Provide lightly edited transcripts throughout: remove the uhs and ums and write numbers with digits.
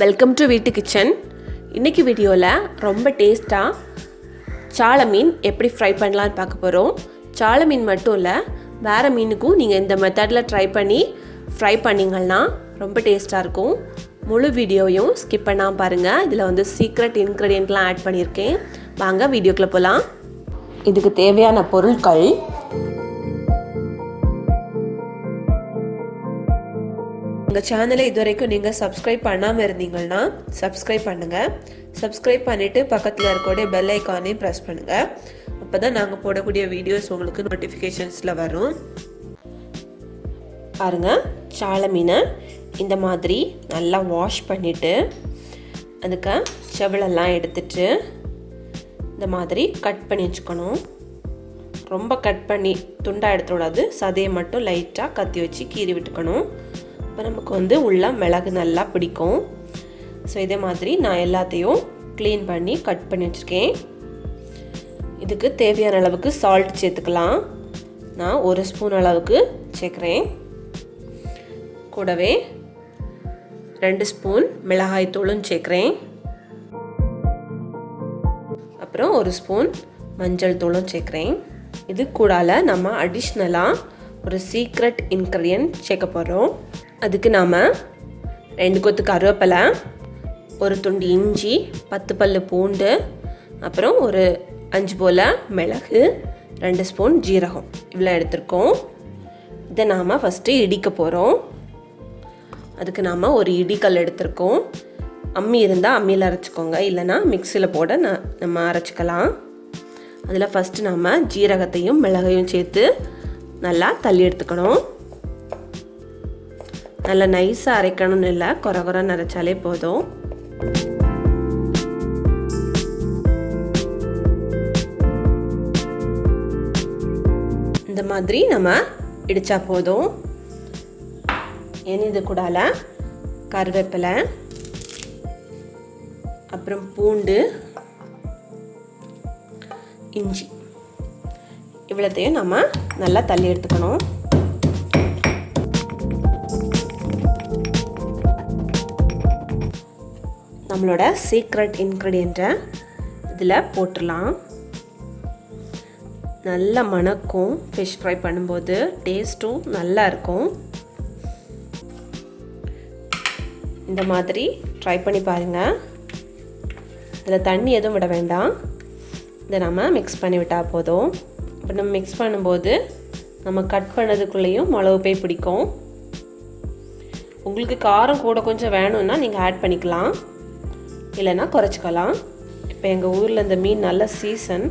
Welcome to வீட்டு kitchen. இன்றைக்கி வீடியோவில் ரொம்ப டேஸ்ட்டாக சால மீன் எப்படி ஃப்ரை பண்ணலான்னு பார்க்க போகிறோம். சால மீன் மட்டும் இல்லை, வேறு மீனுக்கும் நீங்கள் இந்த மெத்தடில் ட்ரை பண்ணி ஃப்ரை பண்ணிங்கன்னா ரொம்ப டேஸ்ட்டாக இருக்கும். முழு வீடியோவையும் ஸ்கிப் பண்ணாமல் பாருங்கள். இதில் சீக்ரெட் இன்க்ரீடியண்ட்லாம் ஆட் பண்ணியிருக்கேன். வாங்க வீடியோக்குள்ளே போகலாம். இதுக்கு தேவையான பொருட்கள்: எங்கள் சேனலை இது வரைக்கும் நீங்கள் சப்ஸ்கிரைப் பண்ணாமல் இருந்தீங்கன்னா சப்ஸ்கிரைப் பண்ணுங்கள். சப்ஸ்கிரைப் பண்ணிவிட்டு பக்கத்தில் இருக்கக்கூடிய பெல் ஐக்கானையும் ப்ரெஸ் பண்ணுங்கள். அப்போ தான் நாங்கள் போடக்கூடிய வீடியோஸ் உங்களுக்கு நோட்டிஃபிகேஷன்ஸில் வரும். பாருங்கள், சால மீனை இந்த மாதிரி நல்லா வாஷ் பண்ணிவிட்டு அதுக்கு செவலெல்லாம் எடுத்துட்டு இந்த மாதிரி கட் பண்ணி வச்சுக்கணும். ரொம்ப கட் பண்ணி துண்டாக எடுத்துக்கூடாது, சதையை மட்டும் லைட்டாக கத்தி வச்சு கீறி விட்டுக்கணும். இப்போ நமக்கு உள்ள மிளகு நல்லா பிடிக்கும். ஸோ இதே மாதிரி நான் எல்லாத்தையும் க்ளீன் பண்ணி கட் பண்ணி வச்சுருக்கேன். இதுக்கு தேவையான அளவுக்கு சால்ட் சேர்த்துக்கலாம். நான் 1 ஸ்பூன் அளவுக்கு சேர்க்குறேன். கூடவே 2 ஸ்பூன் மிளகாய் தூளும் சேர்க்குறேன். அப்புறம் 1 ஸ்பூன் மஞ்சள் தூளும் சேர்க்குறேன். இது கூடால நம்ம அடிஷ்னலாக ஒரு சீக்ரெட் இன்க்ரீடியன்ட் சேர்க்க போகிறோம். அதுக்கு நாம் 2 கொத்து கருவேப்பிலை, 1 துண்டு இஞ்சி, 10 பல்லு பூண்டு, அப்புறம் ஒரு 5 போல் மிளகு, 2 ஸ்பூன் ஜீரகம் இவ்வளோ எடுத்துருக்கோம். இதை நாம் ஃபஸ்ட்டு இடிக்க போகிறோம். அதுக்கு நாம் ஒரு இடிக்கல் எடுத்துருக்கோம். அம்மி இருந்தால் அம்மியில் அரைச்சிக்கோங்க, இல்லைனா மிக்சியில் போட நம்ம அரைச்சிக்கலாம். அதில் ஃபஸ்ட்டு நாம் ஜீரகத்தையும் மிளகையும் சேர்த்து நல்லா தள்ளி எடுத்துக்கணும். நல்லா நைஸாக அரைக்கணும்னு இல்லை, குறகுறன்னு அரைச்சாலே போதும். இந்த மாதிரி நம்ம இடித்தா போதும். இது கூடால கருவேப்பிலை, அப்புறம் பூண்டு, இஞ்சி இவ்வளோத்தையும் நம்ம நல்லா தள்ளி எடுத்துக்கணும். நம்மளோட சீக்ரெட் இன்க்ரீடியண்ட்டை இதில் போட்டுடலாம். நல்லா மணக்கும். ஃபிஷ் ஃப்ரை பண்ணும்போது டேஸ்ட்டும் நல்லா இருக்கும். இந்த மாதிரி ட்ரை பண்ணி பாருங்கள். இதில் தண்ணி எதுவும் விட வேண்டாம். இதை நம்ம மிக்ஸ் பண்ணி விட்டால் போதும். இப்போ நம்ம மிக்ஸ் பண்ணும்போது நம்ம கட் பண்ணதுக்குள்ளேயும் மிளகு போய் பிடிக்கும். உங்களுக்கு காரம் கூட கொஞ்சம் வேணும்னா நீங்கள் ஆட் பண்ணிக்கலாம், இல்லைன்னா குறைச்சிக்கலாம். இப்போ எங்கள் ஊரில் இந்த மீன் நல்ல சீசன்.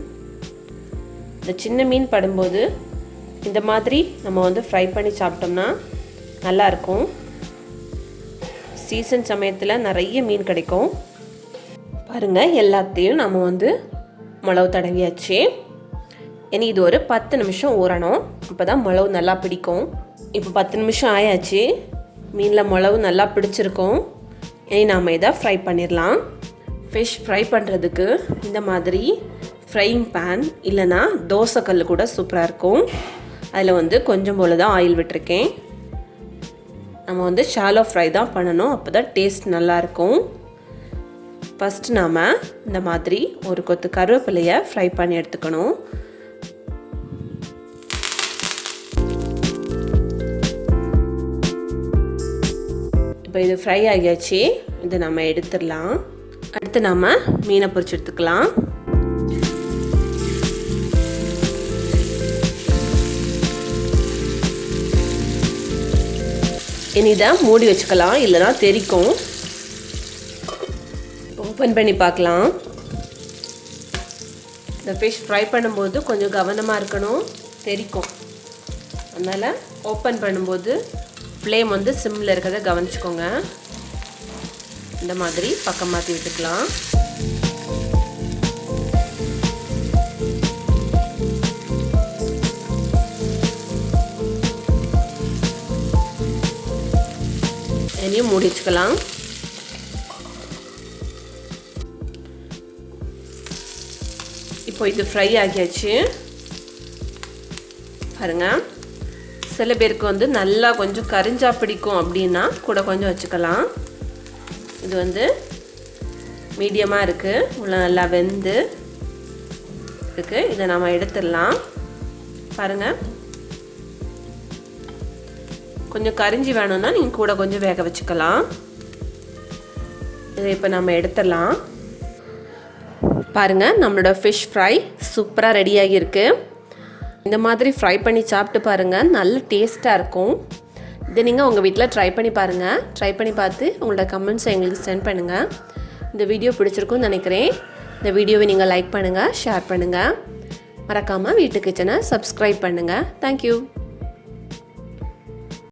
இந்த சின்ன மீன் படும்போது இந்த மாதிரி நம்ம ஃப்ரை பண்ணி சாப்பிட்டோம்னா நல்லாயிருக்கும். சீசன் சமயத்தில் நிறைய மீன் கிடைக்கும். பாருங்கள், எல்லாத்தையும் நம்ம மிளகு தடவியாச்சு. இனி இது ஒரு 10 நிமிஷம் ஊறணும். அப்போ தான் மிளகு நல்லா பிடிக்கும். இப்போ 10 நிமிஷம் ஆயாச்சு. மீனில் மிளகு நல்லா பிடிச்சிருக்கும். இனி நாம் இதை ஃப்ரை பண்ணிடலாம். ஃபிஷ் ஃப்ரை பண்ணுறதுக்கு இந்த மாதிரி ஃப்ரையிங் பேன் இல்லைனா தோசைக்கல் கூட சூப்பராக இருக்கும். அதில் கொஞ்சம் போல் தான் ஆயில் விட்டுருக்கேன். நம்ம ஷாலோ ஃப்ரை தான் பண்ணணும், அப்போ தான் டேஸ்ட் நல்லாயிருக்கும். ஃபஸ்ட்டு நாம் இந்த மாதிரி ஒரு கொத்து கருவேப்பிலையை ஃப்ரை பண்ணி எடுத்துக்கணும். இப்போ இது ஃப்ரை ஆகியாச்சு. இதை நம்ம எடுத்துடலாம். அடுத்து நாம் மீனை பொரிச்சு எடுத்துக்கலாம். இனி இதை மூடி வச்சுக்கலாம், இல்லைனா தெறிக்கும். ஓப்பன் பண்ணி பார்க்கலாம். இந்த ஃபிஷ் ஃப்ரை பண்ணும்போது கொஞ்சம் கவனமாக இருக்கணும், தெறிக்கும். அதனால் ஓப்பன் பண்ணும்போது ஃப்ளேம் சிம்மில் இருக்கிறத கவனிச்சுக்கோங்க. இந்த மாதிரி பக்கம் மாற்றி விட்டுக்கலாம். இனியும் மூடி வச்சுக்கலாம். இப்போ இது ஃப்ரை ஆகியாச்சு. பாருங்கள், சில பேருக்கு நல்லா கொஞ்சம் கரிஞ்சா பிடிக்கும் அப்படின்னா கூட கொஞ்சம் வச்சுக்கலாம். இது வந்து மீடியமாக இருக்குது, உள்ள நல்லா வெந்து இருக்குது. இதை நம்ம எடுத்துடலாம். பாருங்கள், கொஞ்சம் கரிஞ்சி வேணும்னா நீங்கள் கூட கொஞ்சம் வேக வச்சுக்கலாம். இதை இப்போ நம்ம எடுத்துடலாம். பாருங்கள், நம்மளோட ஃபிஷ் ஃப்ரை சூப்பராக ரெடியாகி இருக்குது. இந்த மாதிரி ஃப்ரை பண்ணி சாப்பிட்டு பாருங்கள், நல்ல டேஸ்ட்டாக இருக்கும். இதை நீங்கள் உங்கள் வீட்டில் ட்ரை பண்ணி பாருங்கள். ட்ரை பண்ணி பார்த்து உங்களோட கமெண்ட்ஸை எங்களுக்கு சென்ட் பண்ணுங்கள். இந்த வீடியோ பிடிச்சிருக்குன்னு நினைக்கிறேன். இந்த வீடியோவை நீங்கள் லைக் பண்ணுங்கள், ஷேர் பண்ணுங்கள். மறக்காமல் வீட்டு கிச்சனை சப்ஸ்கிரைப் பண்ணுங்கள். தேங்க்யூ.